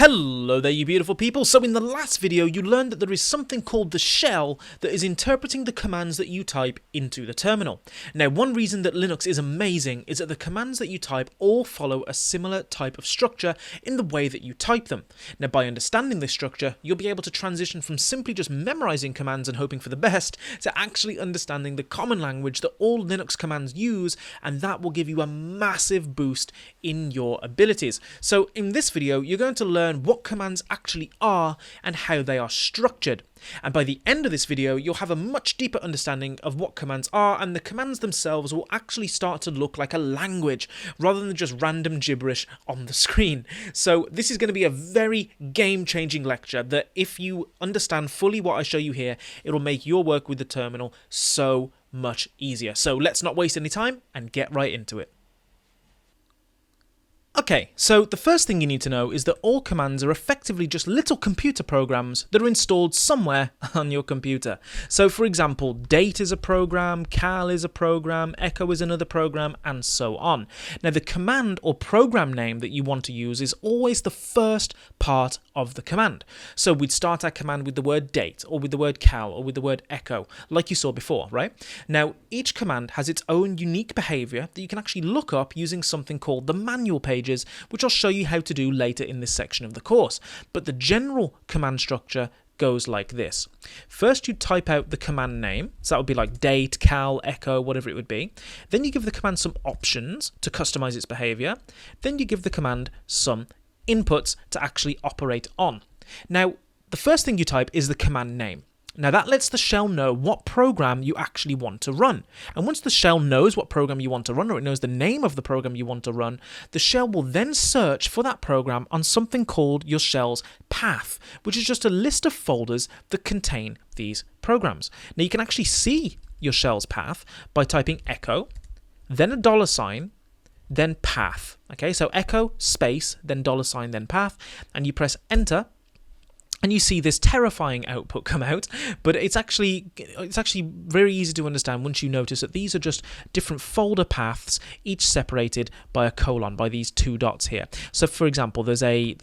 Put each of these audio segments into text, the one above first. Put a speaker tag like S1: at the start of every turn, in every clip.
S1: Hello there, you beautiful people. So in the last video you learned that there is something called the shell that is interpreting the commands that you type into the terminal. Now, one reason that Linux is amazing is that the commands that you type all follow a similar type of structure in the way that you type them. Now, by understanding this structure, you'll be able to transition from simply just memorizing commands and hoping for the best to actually understanding the common language that all Linux commands use, and that will give you a massive boost in your abilities. So in this video, you're going to learn what commands actually are and how they are structured. And by the end of this video, you'll have a much deeper understanding of what commands are, and the commands themselves will actually start to look like a language rather than just random gibberish on the screen. So this is going to be a very game-changing lecture that, if you understand fully what I show you here, it'll make your work with the terminal so much easier. So let's not waste any time and get right into it. Okay, so the first thing you need to know is that all commands are effectively just little computer programs that are installed somewhere on your computer. So for example, date is a program, cal is a program, echo is another program, and so on. Now, the command or program name that you want to use is always the first part of the command. So we'd start our command with the word date, or with the word cal, or with the word echo, like you saw before, right? Now, each command has its own unique behavior that you can actually look up using something called the manual pages, which I'll show you how to do later in this section of the course. But the general command structure goes like this. First, you type out the command name, so that would be like date, cal, echo, whatever it would be. Then you give the command some options to customize its behavior. Then you give the command some inputs to actually operate on. Now, the first thing you type is the command name. Now, that lets the shell know what program you actually want to run. And once the shell knows what program you want to run, or it knows the name of the program you want to run, the shell will then search for that program on something called your shell's path, which is just a list of folders that contain these programs. Now, you can actually see your shell's path by typing echo, then a $, then path. Okay, so echo, space, then $, then path, and you press enter. And you see this terrifying output come out, but it's actually very easy to understand once you notice that these are just different folder paths, each separated by a colon, by these two dots here. So, for example, there's a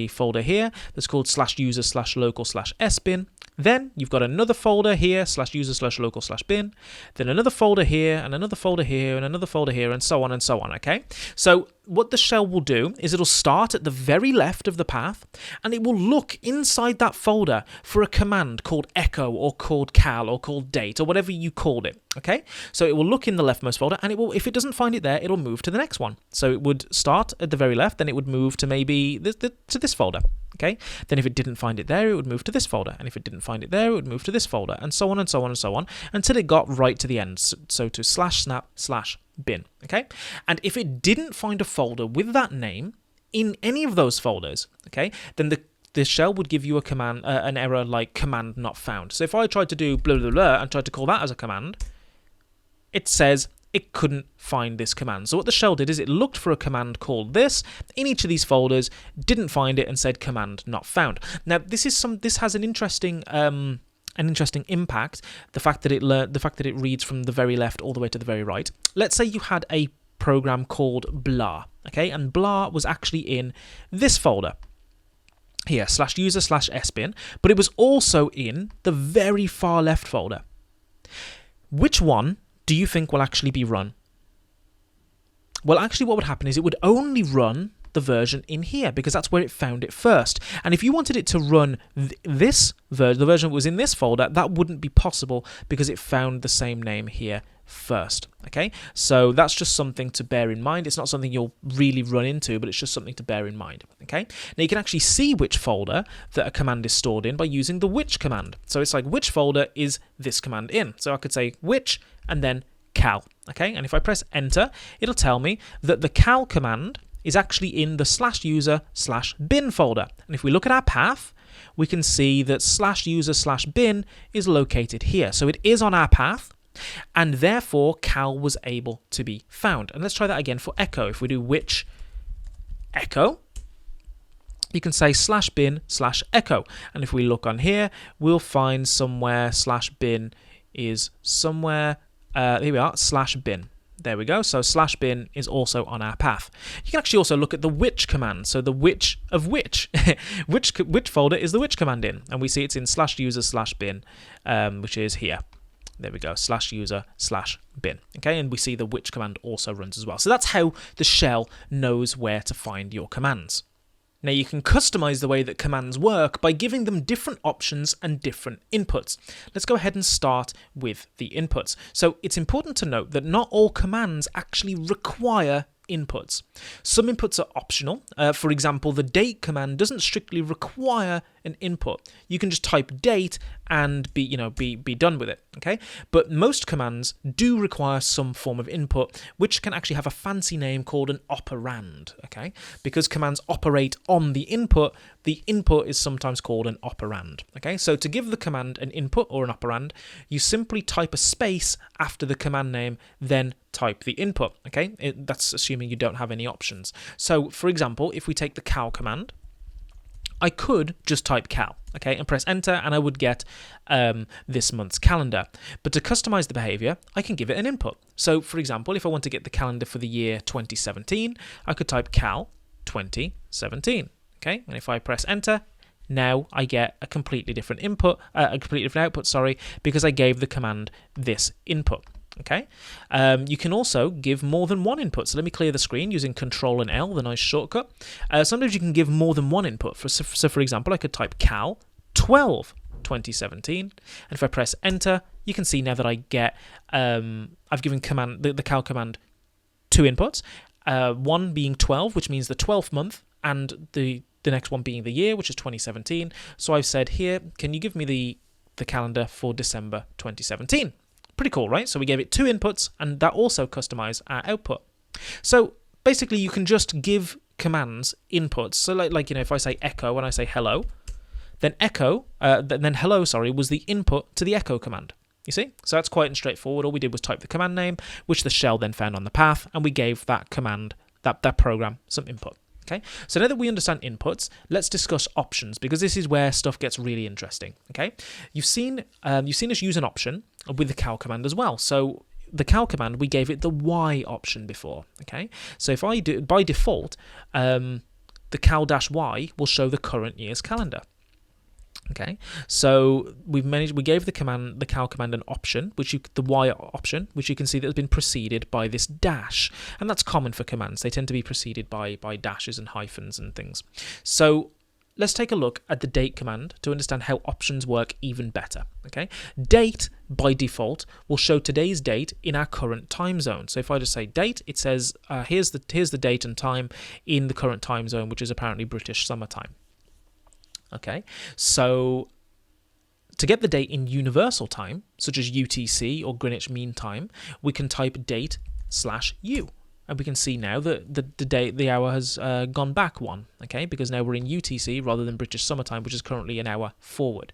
S1: folder here that's called /user/local/sbin. Then you've got another folder here, /user/local/bin. Then another folder here, and another folder here, and another folder here, and so on and so on. Okay, so what the shell will do is it'll start at the very left of the path, and it will look inside that folder for a command called echo, or called cal, or called date, or whatever you called it. Okay, so it will look in the leftmost folder, and it will, if it doesn't find it there, it'll move to the next one. So it would start at the very left, then it would move to maybe to this folder. Okay, then if it didn't find it there, it would move to this folder, and if it didn't find it there, it would move to this folder, and so on and so on and so on, until it got right to the end, so to /snap/bin. Okay, and if it didn't find a folder with that name in any of those folders, okay, then the shell would give you a command, an error like command not found. So if I tried to do blah blah blah and tried to call that as a command, it says it couldn't find this command. So what the shell did is it looked for a command called this in each of these folders, didn't find it, and said command not found. Now, this has an interesting impact. The fact that it reads from the very left all the way to the very right. Let's say you had a program called blah, okay, and blah was actually in this folder here, /user/sbin, but it was also in the very far left folder. Which one do you think will actually be run? Well, actually what would happen is it would only run the version in here, because that's where it found it first. And if you wanted it to run the version that was in this folder, that wouldn't be possible because it found the same name here first. Okay, so that's just something to bear in mind. It's not something you'll really run into, but it's just something to bear in mind. Okay, now you can actually see which folder that a command is stored in by using the which command. So it's like, which folder is this command in? So I could say which and then cal. Okay, and if I press enter, it'll tell me that the cal command is actually in the /user/bin folder. And if we look at our path, we can see that /user/bin is located here. So it is on our path, and therefore cal was able to be found. And let's try that again for echo. If we do which echo, you can say /bin/echo. And if we look on here, we'll find somewhere /bin is somewhere, here we are, /bin. There we go. So /bin is also on our path. You can actually also look at the which command. So the which of which. which folder is the which command in? And we see it's in /user/bin, which is here. There we go, /user/bin. Okay, and we see the which command also runs as well. So that's how the shell knows where to find your commands. Now you can customize the way that commands work by giving them different options and different inputs. Let's go ahead and start with the inputs. So it's important to note that not all commands actually require inputs. Some inputs are optional. For example, the date command doesn't strictly require an input. You can just type date and be done with it. Okay, but most commands do require some form of input, which can actually have a fancy name called an operand. Okay, because commands operate on the input is sometimes called an operand. Okay, so to give the command an input or an operand, you simply type a space after the command name, then type the input. Okay, that's assuming you don't have any options. So for example, if we take the cal command, I could just type cal, okay, and press enter, and I would get this month's calendar. But to customize the behavior, I can give it an input. So for example, if I want to get the calendar for the year 2017, I could type cal 2017, okay, and if I press enter, now I get a completely different input, output, because I gave the command this input. Okay, you can also give more than one input. So let me clear the screen using Control and L, the nice shortcut. Sometimes you can give more than one input. So for example, I could type cal 12 2017, and if I press enter, you can see now that I get I've given the cal command two inputs. One being 12, which means the 12th month, and the next one being the year, which is 2017. So I've said here, can you give me the calendar for December 2017? Pretty cool, right? So we gave it two inputs, and that also customized our output. So basically, you can just give commands inputs. So like if I say echo and I say hello, then hello was the input to the echo command. You see? So that's quite straightforward. All we did was type the command name, which the shell then found on the path, and we gave that command, that program, some input. Okay, so now that we understand inputs, let's discuss options, because this is where stuff gets really interesting. Okay, you've seen us use an option with the cal command as well. So the cal command, we gave it the Y option before. Okay, so if I do by default, the cal-y will show the current year's calendar. Okay, so we gave the cal command an option, the Y option, which you can see that has been preceded by this dash, and that's common for commands. They tend to be preceded by dashes and hyphens and things. So let's take a look at the date command to understand how options work even better. Okay, date by default will show today's date in our current time zone. So if I just say date, it says here's the date and time in the current time zone, which is apparently British summertime. Okay, so to get the date in universal time, such as UTC or Greenwich Mean Time, we can type date/U, and we can see now that the hour has gone back one. Okay, because now we're in UTC rather than British summertime, which is currently an hour forward.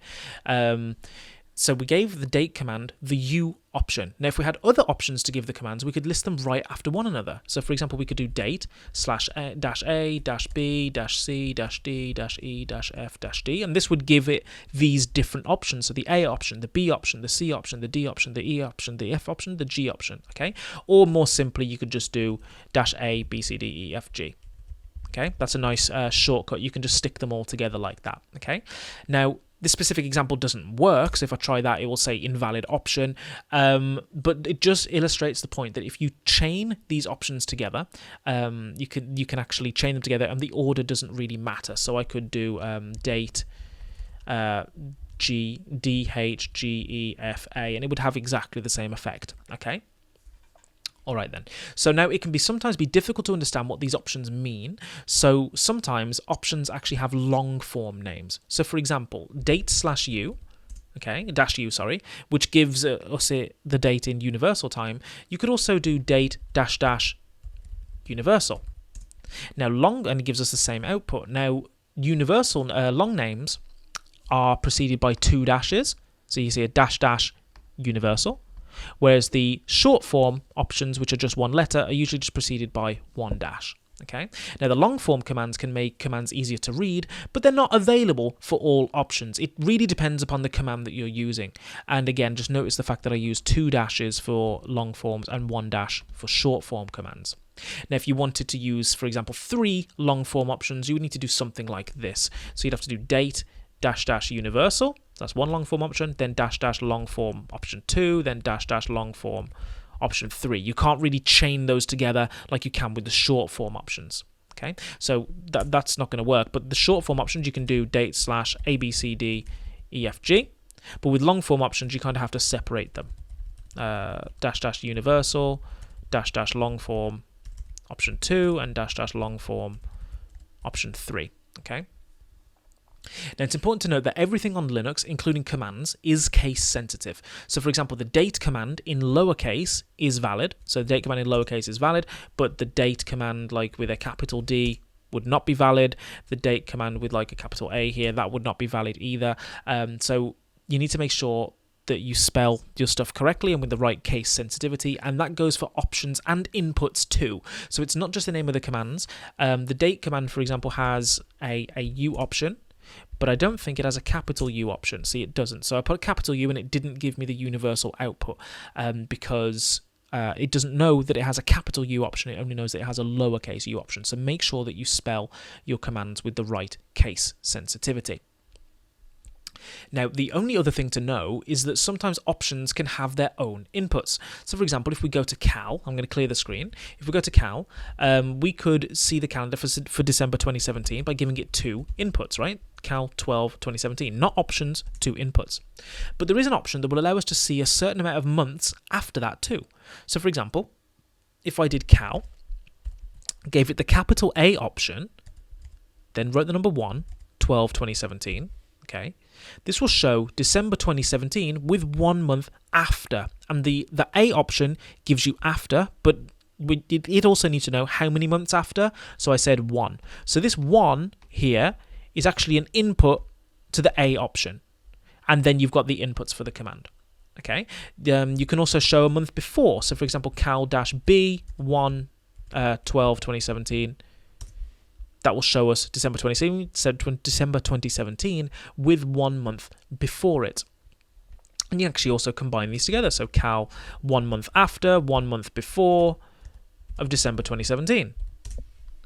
S1: So we gave the date command the U option. Now, if we had other options to give the commands, we could list them right after one another. So, for example, we could do date/A-B-C-D-E-F-D, and this would give it these different options. So the A option, the B option, the C option, the D option, the E option, the F option, the G option. Okay, or more simply, you could just do -A, B, C, D, E, F, G. Okay, that's a nice shortcut. You can just stick them all together like that. Okay, now this specific example doesn't work, so if I try that, it will say invalid option, but it just illustrates the point that if you chain these options together, you can actually chain them together, and the order doesn't really matter. So I could do date G, D, H, G, E, F, A, and it would have exactly the same effect. Okay. All right then. So now it can sometimes be difficult to understand what these options mean. So sometimes options actually have long form names. So for example, date/U, okay, -U, sorry, which gives us the date in universal time. You could also do date --universal. Now and it gives us the same output. Now universal long names are preceded by two dashes. So you see a --universal. Whereas the short form options, which are just one letter, are usually just preceded by one dash. Okay. Now, the long form commands can make commands easier to read, but they're not available for all options. It really depends upon the command that you're using. And again, just notice the fact that I use 2 dashes for long forms and 1 dash for short form commands. Now, if you wanted to use, for example, 3 long form options, you would need to do something like this. So you'd have to do date dash dash universal. That's 1 long form option, then dash dash long form option 2, then dash dash long form option 3. You can't really chain those together like you can with the short form options. Okay, so that's not going to work. But the short form options, you can do date slash ABCDEFG. But with long form options, you kind of have to separate them. Dash dash universal, dash dash long form option 2, and dash dash long form option 3. Okay. Now, it's important to note that everything on Linux, including commands, is case sensitive. So, for example, the date command in lowercase is valid. So, the date command in lowercase is valid, but the date command, like with a capital D, would not be valid. The date command with like a capital A here, that would not be valid either. So, you need to make sure that you spell your stuff correctly and with the right case sensitivity, and that goes for options and inputs too. So, it's not just the name of the commands. The date command, for example, has a U option, but I don't think it has a capital U option. See, it doesn't. So I put a capital U and it didn't give me the universal output because it doesn't know that it has a capital U option. It only knows that it has a lowercase u option. So make sure that you spell your commands with the right case sensitivity. Now, the only other thing to know is that sometimes options can have their own inputs. So, for example, if we go to Cal, I'm going to clear the screen. If we go to Cal, we could see the calendar for December 2017 by giving it 2 inputs, right? Cal 12 2017, not options, 2 inputs. But there is an option that will allow us to see a certain amount of months after that too. So, for example, if I did Cal, gave it the capital A option, then wrote the number 1, 12 2017, okay, this will show December 2017 with 1 month after. And the A option gives you after, but it also needs to know how many months after. So I said 1. So this 1 here is actually an input to the A option. And then you've got the inputs for the command. Okay. You can also show a month before. So for example, cal-b 1 12 2017. That will show us December 2017 with 1 month before it. And you actually also combine these together. So cal 1 month after, 1 month before of December 2017.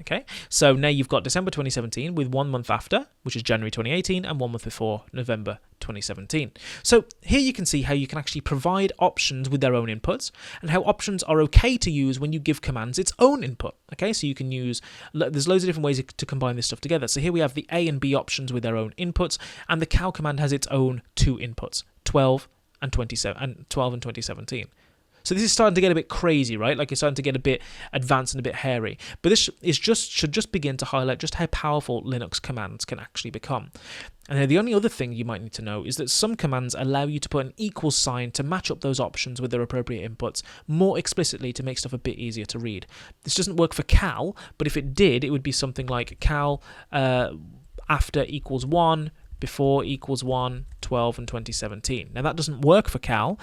S1: Okay, so now you've got December 2017 with 1 month after, which is January 2018, and 1 month before, November 2017. So here you can see how you can actually provide options with their own inputs, and how options are okay to use when you give commands its own input. Okay, so you can use, there's loads of different ways to combine this stuff together. So here we have the A and B options with their own inputs, and the cal command has its own 2 inputs, 12 and 2017. So this is starting to get a bit crazy, right? Like it's starting to get a bit advanced and a bit hairy. But this should just begin to highlight just how powerful Linux commands can actually become. And then the only other thing you might need to know is that some commands allow you to put an equal sign to match up those options with their appropriate inputs more explicitly to make stuff a bit easier to read. This doesn't work for cal, but if it did, it would be something like cal after equals 1, before equals 1, 12 and 2017. Now that doesn't work for cal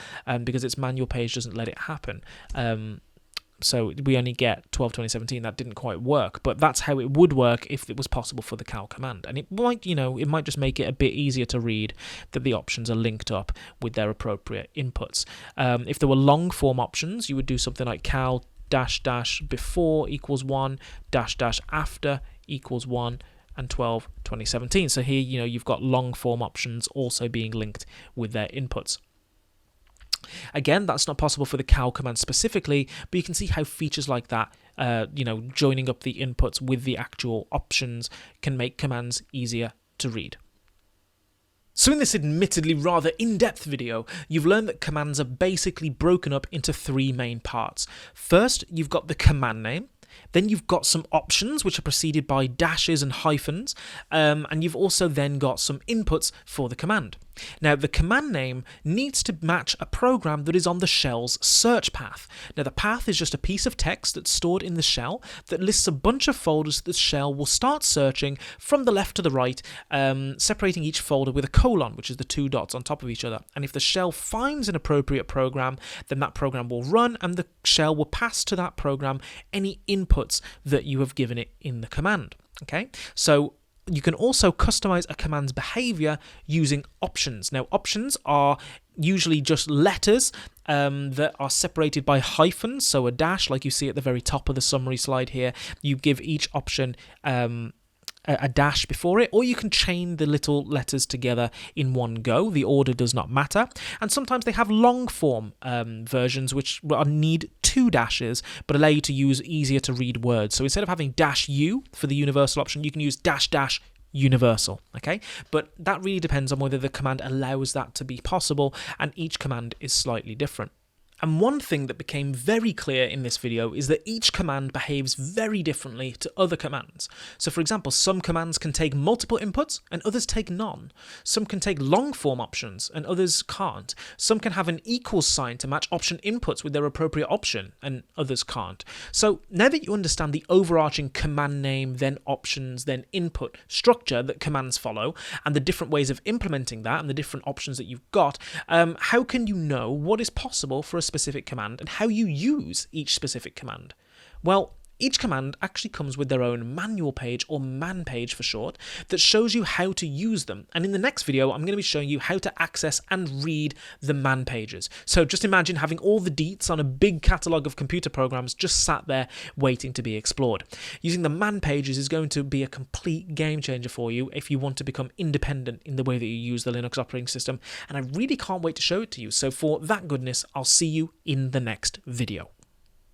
S1: because its manual page doesn't let it happen. So we only get 12 2017. That didn't quite work, but that's how it would work if it was possible for the cal command. And it might, it might just make it a bit easier to read that the options are linked up with their appropriate inputs. If there were long form options, you would do something like cal -- before equals 1 -- after equals 1 and 12 2017. So here, you've got long form options also being linked with their inputs. Again, that's not possible for the cal command specifically, but you can see how features like that, joining up the inputs with the actual options can make commands easier to read. So in this admittedly rather in-depth video, you've learned that commands are basically broken up into 3 main parts. First, you've got the command name. Then you've got some options, which are preceded by dashes and hyphens, and you've also then got some inputs for the command. Now, the command name needs to match a program that is on the shell's search path. Now, the path is just a piece of text that's stored in the shell that lists a bunch of folders that the shell will start searching from the left to the right, separating each folder with a colon, which is the two dots on top of each other. And if the shell finds an appropriate program, then that program will run, and the shell will pass to that program any inputs that you have given it in the command. Okay, so you can also customize a command's behavior using options. Now, options are usually just letters that are separated by hyphens, so a dash, like you see at the very top of the summary slide here. You give each option a dash before it, or you can chain the little letters together in one go. The order does not matter. And sometimes they have long form versions which need two dashes but allow you to use easier to read words. So instead of having -u for the universal option, you can use -- universal. Okay, but that really depends on whether the command allows that to be possible, and each command is slightly different. And one thing that became very clear in this video is that each command behaves very differently to other commands. So for example, some commands can take multiple inputs and others take none. Some can take long form options and others can't. Some can have an equals sign to match option inputs with their appropriate option and others can't. So now that you understand the overarching command name, then options, then input structure that commands follow, and the different ways of implementing that and the different options that you've got, how can you know what is possible for a specific command and how you use each specific command? Well, each command actually comes with their own manual page, or man page for short, that shows you how to use them. And in the next video, I'm going to be showing you how to access and read the man pages. So just imagine having all the deets on a big catalogue of computer programs just sat there waiting to be explored. Using the man pages is going to be a complete game changer for you if you want to become independent in the way that you use the Linux operating system. And I really can't wait to show it to you. So for that goodness, I'll see you in the next video.